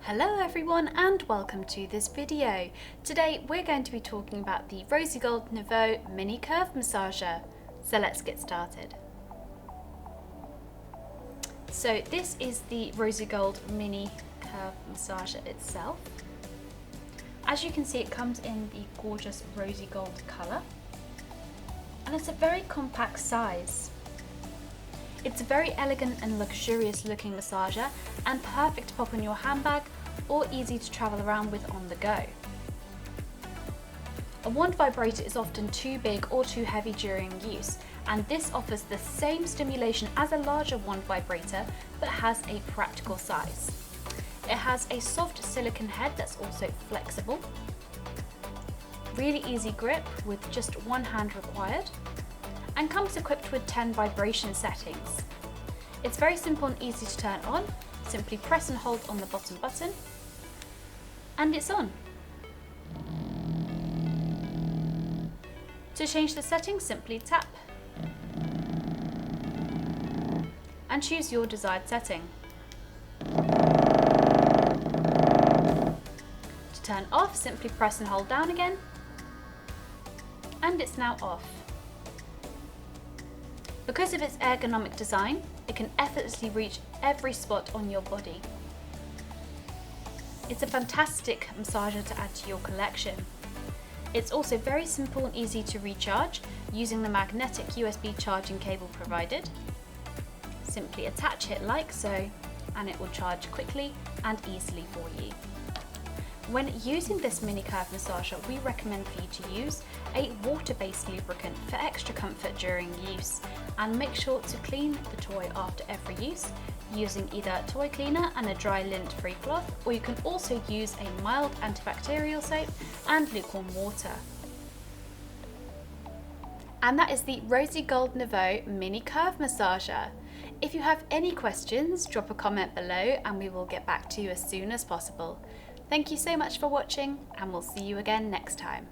Hello everyone and welcome to this video. Today we're going to be talking about the Rosy Gold Nouveau Mini Curve Massager. So let's get started. So this is the Rosy Gold Mini Curve Massager itself. As you can see, it comes in the gorgeous rosy gold colour and it's a very compact size. It's a very elegant and luxurious looking massager and perfect to pop in your handbag or easy to travel around with on the go. A wand vibrator is often too big or too heavy during use, and this offers the same stimulation as a larger wand vibrator but has a practical size. It has a soft silicone head that's also flexible, really easy grip with just one hand required, and comes equipped with 10 vibration settings. It's very simple and easy to turn on. Simply press and hold on the bottom button and it's on. To change the settings, simply tap and choose your desired setting. To turn off, simply press and hold down again and it's now off. Because of its ergonomic design, it can effortlessly reach every spot on your body. It's a fantastic massager to add to your collection. It's also very simple and easy to recharge using the magnetic USB charging cable provided. Simply attach it like so and it will charge quickly and easily for you. When using this mini curve massager, we recommend for you to use a water-based lubricant for extra comfort during use, and make sure to clean the toy after every use using either a toy cleaner and a dry lint-free cloth, or you can also use a mild antibacterial soap and lukewarm water. And that is the Rosy Gold Nouveau Mini Curve Massager. If you have any questions, drop a comment below and we will get back to you as soon as possible. Thank you so much for watching and we'll see you again next time.